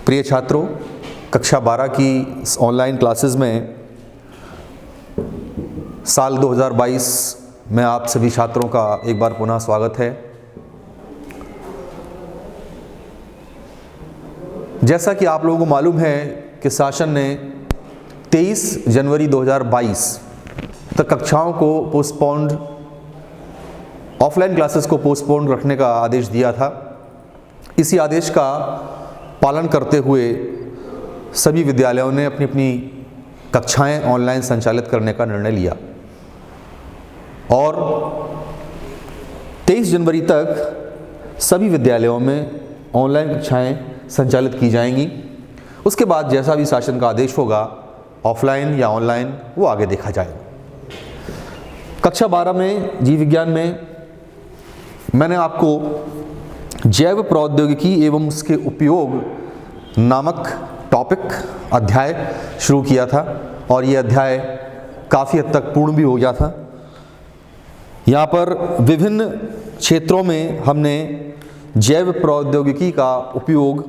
प्रिय छात्रों, कक्षा 12 की ऑनलाइन क्लासेस में साल 2022 में आप सभी छात्रों का एक बार पुनः स्वागत है। जैसा कि आप लोगों को मालूम है कि शासन ने 23 जनवरी 2022 तक कक्षाओं को पोस्टपोन्ड, ऑफलाइन क्लासेस को पोस्टपोन्ड रखने का आदेश दिया था। इसी आदेश का पालन करते हुए सभी विद्यालयों ने अपनी अपनी कक्षाएं ऑनलाइन संचालित करने का निर्णय लिया और 23 जनवरी तक सभी विद्यालयों में ऑनलाइन कक्षाएं संचालित की जाएंगी। उसके बाद जैसा भी शासन का आदेश होगा, ऑफलाइन या ऑनलाइन, वो आगे देखा जाएगा। कक्षा 12 में जीव विज्ञान में मैंने आपको जैव प्रौद्योगिकी एवं उसके उपयोग नामक टॉपिक अध्याय शुरू किया था और ये अध्याय काफ़ी हद तक पूर्ण भी हो गया था। यहाँ पर विभिन्न क्षेत्रों में हमने जैव प्रौद्योगिकी का उपयोग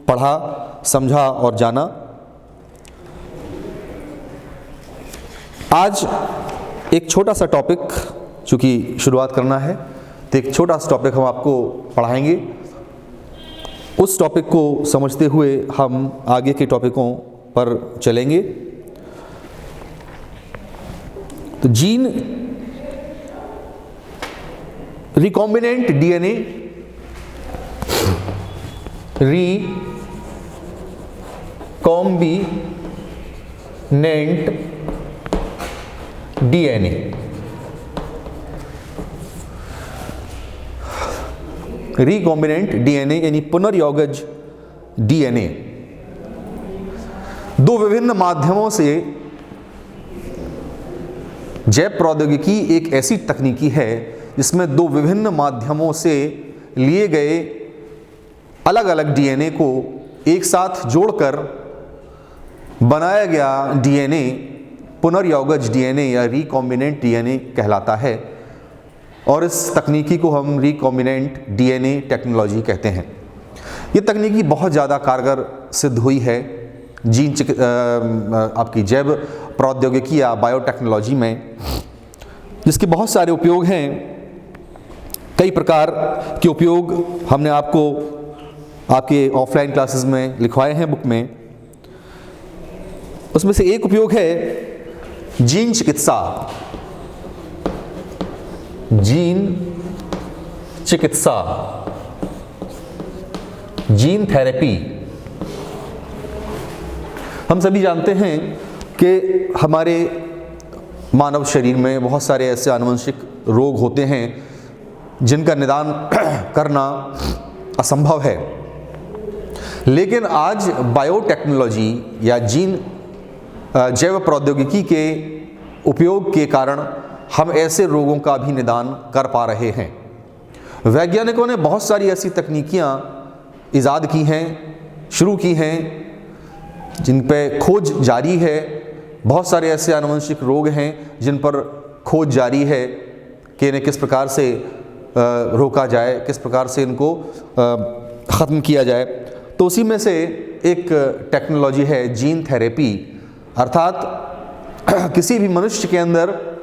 पढ़ा, समझा और जाना। आज एक छोटा सा टॉपिक, चूँकि शुरुआत करना है तो एक छोटा सा टॉपिक हम आपको पढ़ाएंगे। उस टॉपिक को समझते हुए हम आगे के टॉपिकों पर चलेंगे। तो gene recombinant DNA, recombinant DNA, recombinant DNA यानी पुनर्यौगज डीएनए दो विभिन्न माध्यमों से जैव प्रौद्योगिकी एक ऐसी तकनीकी है जिसमें दो विभिन्न माध्यमों से लिए गए अलग अलग डीएनए को एक साथ जोड़कर बनाया गया डीएनए पुनर्यौगज डीएनए या रिकॉम्बिनेंट डीएनए कहलाता है और इस तकनीकी को हम रिकॉम्बिनेंट डीएनए टेक्नोलॉजी कहते हैं। ये तकनीकी बहुत ज़्यादा कारगर सिद्ध हुई है आपकी जैव प्रौद्योगिकी या बायोटेक्नोलॉजी में, जिसके बहुत सारे उपयोग हैं। कई प्रकार के उपयोग हमने आपको आपके ऑफलाइन क्लासेस में लिखवाए हैं बुक में। उसमें से एक उपयोग है जीन चिकित्सा, जीन चिकित्सा, जीन थेरेपी। हम सभी जानते हैं कि हमारे मानव शरीर में बहुत सारे ऐसे आनुवंशिक रोग होते हैं जिनका निदान करना असंभव है, लेकिन आज बायोटेक्नोलॉजी या जीन जैव प्रौद्योगिकी के उपयोग के कारण हम ऐसे रोगों का भी निदान कर पा रहे हैं। वैज्ञानिकों ने बहुत सारी ऐसी तकनीकियाँ इजाद की हैं, शुरू की हैं, जिन पे खोज जारी है। बहुत सारे ऐसे आनुवंशिक रोग हैं जिन पर खोज जारी है कि इन्हें किस प्रकार से रोका जाए, किस प्रकार से इनको ख़त्म किया जाए। तो उसी में से एक टेक्नोलॉजी है जीन थेरेपी, अर्थात किसी भी मनुष्य के अंदर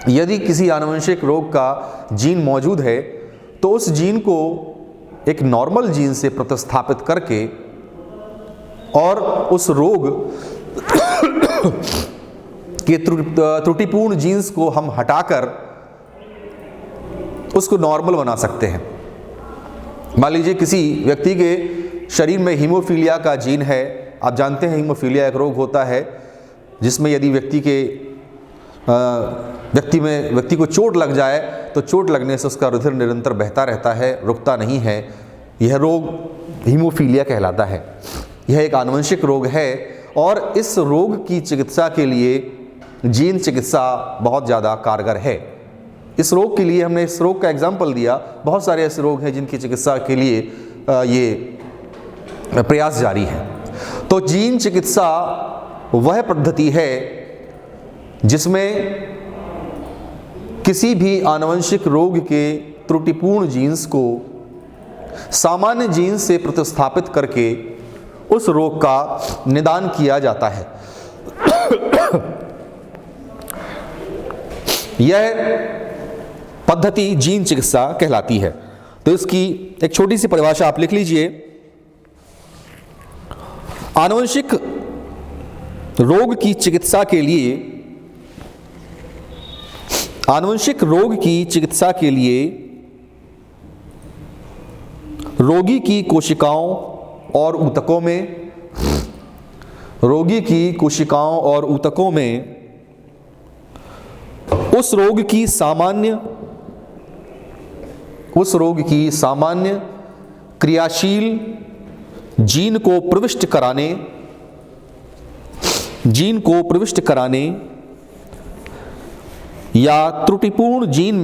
यदि किसी आनुवंशिक रोग का जीन मौजूद है तो उस जीन को एक नॉर्मल जीन से प्रतिस्थापित करके और उस रोग के त्रुटिपूर्ण जीन्स को हम हटाकर उसको नॉर्मल बना सकते हैं। मान लीजिए किसी व्यक्ति के शरीर में हीमोफीलिया का जीन है। आप जानते हैं हीमोफीलिया एक रोग होता है जिसमें यदि व्यक्ति को चोट लग जाए तो चोट लगने से उसका रुधिर निरंतर बहता रहता है, रुकता नहीं है। यह रोग हीमोफीलिया कहलाता है। यह एक आनुवंशिक रोग है और इस रोग की चिकित्सा के लिए जीन चिकित्सा बहुत ज़्यादा कारगर है। इस रोग के लिए हमने इस रोग का एग्जाम्पल दिया। बहुत सारे ऐसे रोग हैं जिनकी चिकित्सा के लिए ये प्रयास जारी है। तो जीन चिकित्सा वह पद्धति है जिसमें किसी भी आनुवंशिक रोग के त्रुटिपूर्ण जीन्स को सामान्य जीन्स से प्रतिस्थापित करके उस रोग का निदान किया जाता है। यह पद्धति जीन चिकित्सा कहलाती है। तो इसकी एक छोटी सी परिभाषा आप लिख लीजिए। आनुवंशिक रोग की चिकित्सा के लिए, आनुवंशिक रोग की चिकित्सा के लिए रोगी की कोशिकाओं और ऊतकों में, रोगी की कोशिकाओं और ऊतकों में उस रोग की सामान्य क्रियाशील जीन को प्रविष्ट कराने या त्रुटिपूर्ण जीन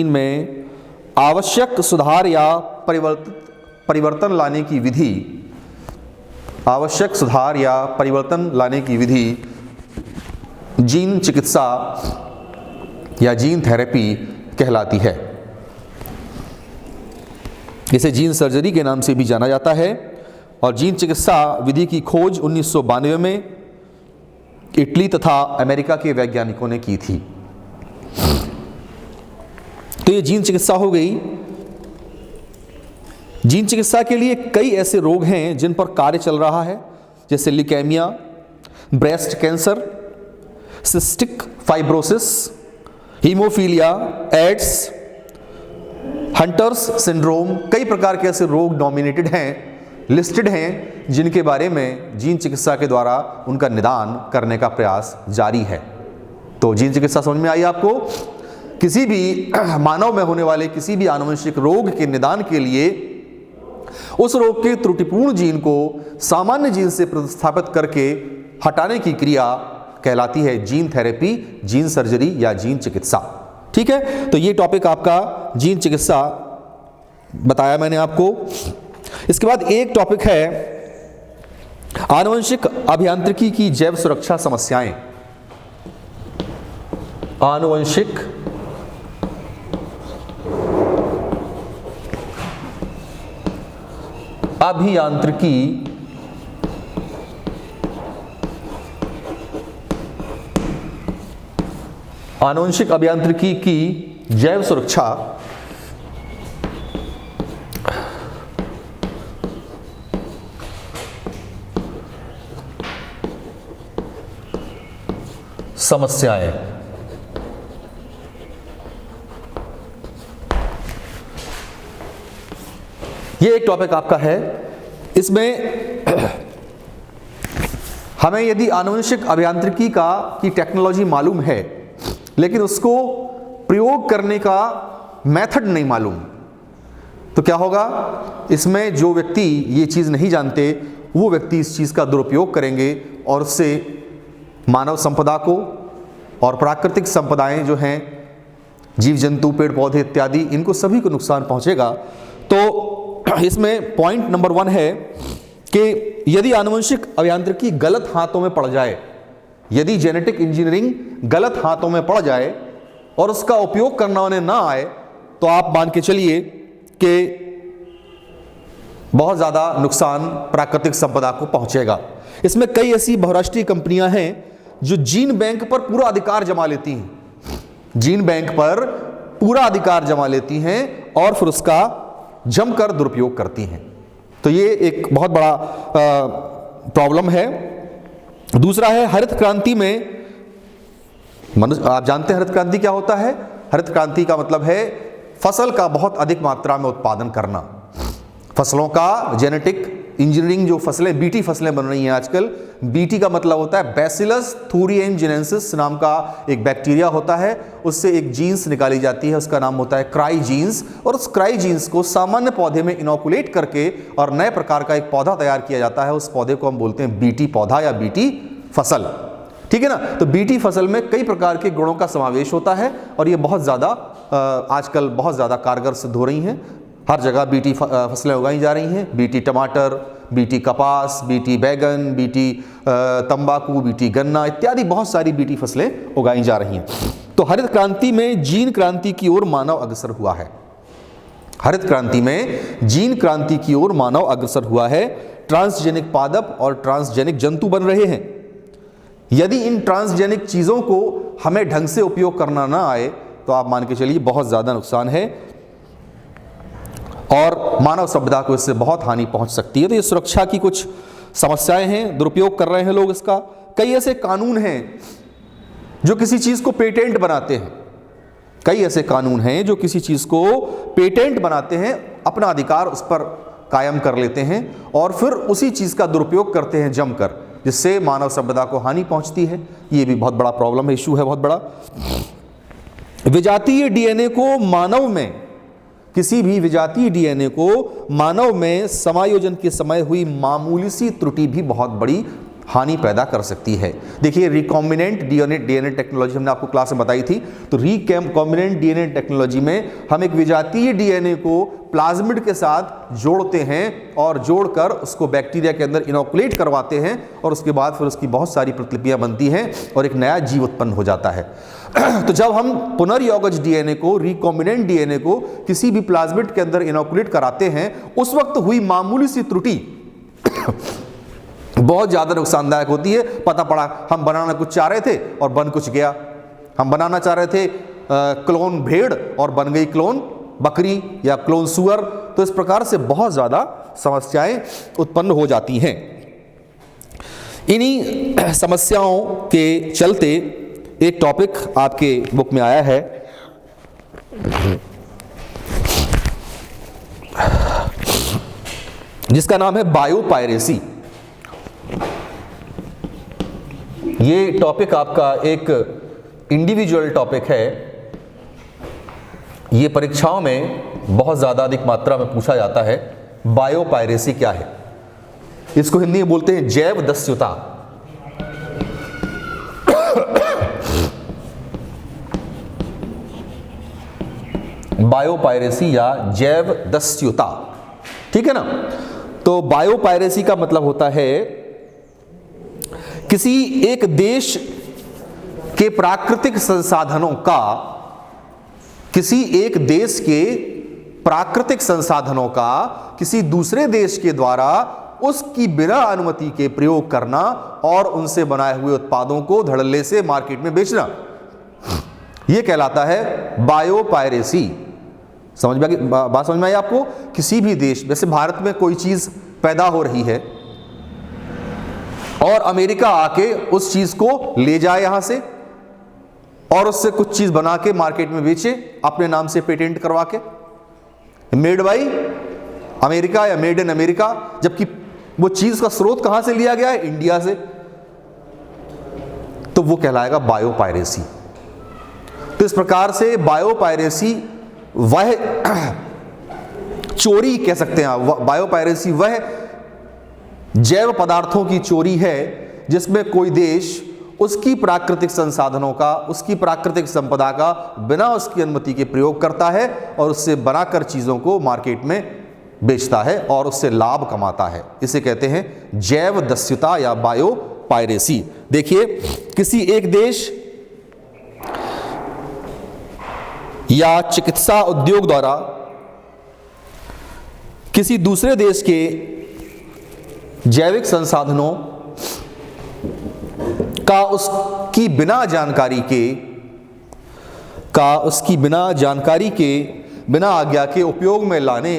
में आवश्यक सुधार या परिवर्तन लाने की विधि जीन चिकित्सा या जीन थेरेपी कहलाती है। इसे जीन सर्जरी के नाम से भी जाना जाता है। और जीन चिकित्सा विधि की खोज 1992 में इटली तथा अमेरिका के वैज्ञानिकों ने की थी। तो ये जीन चिकित्सा हो गई। जीन चिकित्सा के लिए कई ऐसे रोग हैं जिन पर कार्य चल रहा है, जैसे leukaemia, breast cancer, cystic fibrosis, haemophilia, AIDS, Hunter's syndrome. कई प्रकार के ऐसे रोग नॉमिनेटेड हैं, लिस्टेड हैं, जिनके बारे में जीन चिकित्सा के द्वारा उनका निदान करने का प्रयास जारी है। तो जीन चिकित्सा समझ में आई आपको? किसी भी मानव में होने वाले किसी भी आनुवंशिक रोग के निदान के लिए उस रोग के त्रुटिपूर्ण जीन को सामान्य जीन से प्रतिस्थापित करके हटाने की क्रिया कहलाती है जीन थेरेपी, जीन सर्जरी या जीन चिकित्सा। ठीक है, तो ये टॉपिक आपका जीन चिकित्सा बताया मैंने आपको। इसके बाद एक टॉपिक है आनुवंशिक अभियांत्रिकी की जैव सुरक्षा समस्याएं। आनुवंशिक अभियांत्रिकी की जैव सुरक्षा समस्याएं। ये एक टॉपिक आपका है। इसमें हमें यदि आनुवंशिक अभियांत्रिकी की टेक्नोलॉजी मालूम है, लेकिन उसको प्रयोग करने का मेथड नहीं मालूम, तो क्या होगा? इसमें जो व्यक्ति ये चीज़ नहीं जानते, वो व्यक्ति इस चीज़ का दुरुपयोग करेंगे और उससे मानव संपदा को और प्राकृतिक संपदाएं जो हैं, जीव जंतु, पेड़ पौधे इत्यादि, इनको सभी को नुकसान पहुंचेगा। तो इसमें पॉइंट नंबर 1 है कि यदि आनुवंशिक अभियांत्रिकी गलत हाथों में पड़ जाए, यदि जेनेटिक इंजीनियरिंग गलत हाथों में पड़ जाए और उसका उपयोग करना उन्हें ना आए, तो आप मान के चलिए कि बहुत ज़्यादा नुकसान प्राकृतिक संपदा को पहुंचेगा। इसमें कई ऐसी बहुराष्ट्रीय कंपनियां हैं जो जीन बैंक पर पूरा अधिकार जमा लेती हैं, जीन बैंक पर पूरा अधिकार जमा लेती हैं और फिर उसका जमकर दुरुपयोग करती हैं। तो ये एक बहुत बड़ा प्रॉब्लम है। दूसरा है हरित क्रांति में, आप जानते हैं हरित क्रांति क्या होता है? हरित क्रांति का मतलब है फसल का बहुत अधिक मात्रा में उत्पादन करना, फसलों का जेनेटिक इंजीनियरिंग। जो फसलें बीटी फसलें बन रही हैं आजकल, बीटी का मतलब होता है बैसिलस थूरिएनजेनेसिस नाम का एक बैक्टीरिया होता है, उससे एक जीन्स निकाली जाती है, उसका नाम होता है क्राई जीन्स, और उस क्राई जीन्स को सामान्य पौधे में इनोकुलेट करके और नए प्रकार का एक पौधा तैयार किया जाता है। उस पौधे को हम बोलते हैं बीटी पौधा या बीटी फसल। ठीक है ना? तो बीटी फसल में कई प्रकार के गुणों का समावेश होता है और ये बहुत ज़्यादा आजकल बहुत ज़्यादा कारगर सिद्ध हो रही हैं। हर जगह बीटी फसलें उगाई जा रही हैं, बीटी टमाटर, बीटी कपास, बीटी बैगन, बीटी तंबाकू, बीटी गन्ना इत्यादि बहुत सारी बीटी फसलें उगाई जा रही हैं। तो हरित क्रांति में जीन क्रांति की ओर मानव अग्रसर हुआ है। हरित क्रांति में जीन क्रांति की ओर मानव अग्रसर हुआ है। ट्रांसजेनिक पादप और ट्रांसजेनिक जंतु बन रहे हैं। यदि इन ट्रांसजेनिक चीज़ों को हमें ढंग से उपयोग करना ना आए तो आप मान के चलिए बहुत ज़्यादा नुकसान है और मानव सभ्यता को इससे बहुत हानि पहुंच सकती है। तो ये सुरक्षा की कुछ समस्याएं हैं, दुरुपयोग कर रहे हैं लोग इसका। कई ऐसे कानून हैं जो किसी चीज़ को पेटेंट बनाते हैं, कई ऐसे कानून हैं जो किसी चीज़ को पेटेंट बनाते हैं, अपना अधिकार उस पर कायम कर लेते हैं और फिर उसी चीज़ का दुरुपयोग करते हैं जमकर, जिससे मानव सभ्यता को हानि पहुंचती है। ये भी बहुत बड़ा प्रॉब्लम है, इशू है बहुत बड़ा। विजातीय डीएनए को मानव में, किसी भी विजातीय डीएनए को मानव में समायोजन के समय हुई मामूली सी त्रुटि भी बहुत बड़ी हानि पैदा कर सकती है। देखिए रिकॉम्बिनेंट डीएनए टेक्नोलॉजी हमने आपको क्लास में बताई थी। तो रिकॉम्बिनेंट डीएनए टेक्नोलॉजी में हम एक विजातीय डीएनए को प्लाज्मिड के साथ जोड़ते हैं और जोड़कर उसको बैक्टीरिया के अंदर इनोकुलेट करवाते हैं और उसके बाद फिर उसकी बहुत सारी प्रतिलिपियां बनती हैं और एक नया जीव उत्पन्न हो जाता है। तो जब हम पुनर्योगज डीएनए को, रिकॉम्बिनेंट डीएनए को किसी भी प्लाज्मिड के अंदर इनोकुलेट कराते हैं, उस वक्त हुई मामूली सी त्रुटि बहुत ज़्यादा नुकसानदायक होती है। पता पड़ा हम बनाना कुछ चाह रहे थे और बन कुछ गया। हम बनाना चाह रहे थे क्लोन भेड़ और बन गई क्लोन बकरी या क्लोन सुअर। तो इस प्रकार से बहुत ज़्यादा समस्याएं उत्पन्न हो जाती हैं। इन्हीं समस्याओं के चलते एक टॉपिक आपके बुक में आया है, जिसका नाम है बायोपायरेसी। ये टॉपिक आपका एक इंडिविजुअल टॉपिक है। ये परीक्षाओं में बहुत ज़्यादा अधिक मात्रा में पूछा जाता है। बायोपायरेसी क्या है? इसको हिंदी में बोलते हैं जैव दस्युता। बायोपायरेसी या जैव दस्युता, ठीक है ना। तो बायोपायरेसी का मतलब होता है किसी एक देश के प्राकृतिक संसाधनों का, किसी एक देश के प्राकृतिक संसाधनों का किसी दूसरे देश के द्वारा उसकी बिना अनुमति के प्रयोग करना और उनसे बनाए हुए उत्पादों को धड़ल्ले से मार्केट में बेचना, यह कहलाता है बायोपायरेसी। बात समझ में आई आपको? किसी भी देश, जैसे भारत में कोई चीज पैदा हो रही है और अमेरिका आके उस चीज को ले जाए यहां से और उससे कुछ चीज बना के मार्केट में बेचे अपने नाम से पेटेंट करवा के, मेड बाई अमेरिका या मेड इन अमेरिका, जबकि वो चीज का स्रोत कहां से लिया गया है? इंडिया से। तो वो कहलाएगा बायोपायरेसी। तो इस प्रकार से बायोपायरेसी वह चोरी कह सकते हैं आप। बायोपायरेसी वह जैव पदार्थों की चोरी है जिसमें कोई देश उसकी प्राकृतिक संसाधनों का, उसकी प्राकृतिक संपदा का बिना उसकी अनुमति के प्रयोग करता है और उससे बनाकर चीजों को मार्केट में बेचता है और उससे लाभ कमाता है। इसे कहते हैं जैव दस्युता या बायोपायरेसी। देखिए, किसी एक देश या चिकित्सा उद्योग द्वारा किसी दूसरे देश के जैविक संसाधनों का उसकी बिना जानकारी के बिना आज्ञा के उपयोग में लाने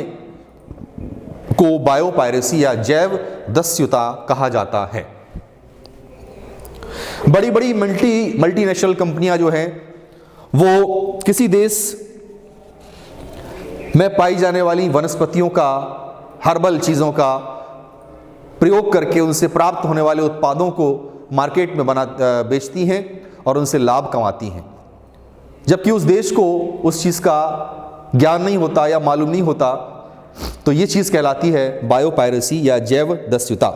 को बायोपायरेसी या जैव दस्युता कहा जाता है। बड़ी बड़ी मल्टीनेशनल कंपनियां जो हैं वो किसी देश में पाई जाने वाली वनस्पतियों का, हर्बल चीज़ों का प्रयोग करके उनसे प्राप्त होने वाले उत्पादों को मार्केट में बेचती हैं और उनसे लाभ कमाती हैं, जबकि उस देश को उस चीज़ का ज्ञान नहीं होता या मालूम नहीं होता। तो ये चीज़ कहलाती है बायोपायरेसी या जैव दस्युता।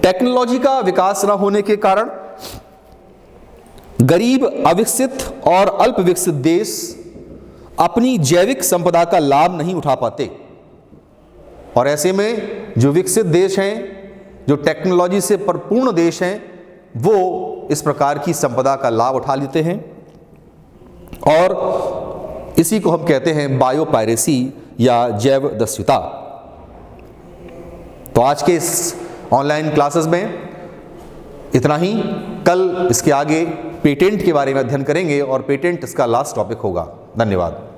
टेक्नोलॉजी का विकास न होने के कारण गरीब, अविकसित और अल्प विकसित देश अपनी जैविक संपदा का लाभ नहीं उठा पाते और ऐसे में जो विकसित देश हैं, जो टेक्नोलॉजी से परिपूर्ण देश हैं, वो इस प्रकार की संपदा का लाभ उठा लेते हैं और इसी को हम कहते हैं बायोपायरेसी या जैव दस्युता। तो आज के इस ऑनलाइन क्लासेस में इतना ही। कल इसके आगे पेटेंट के बारे में अध्ययन करेंगे और पेटेंट इसका लास्ट टॉपिक होगा। धन्यवाद।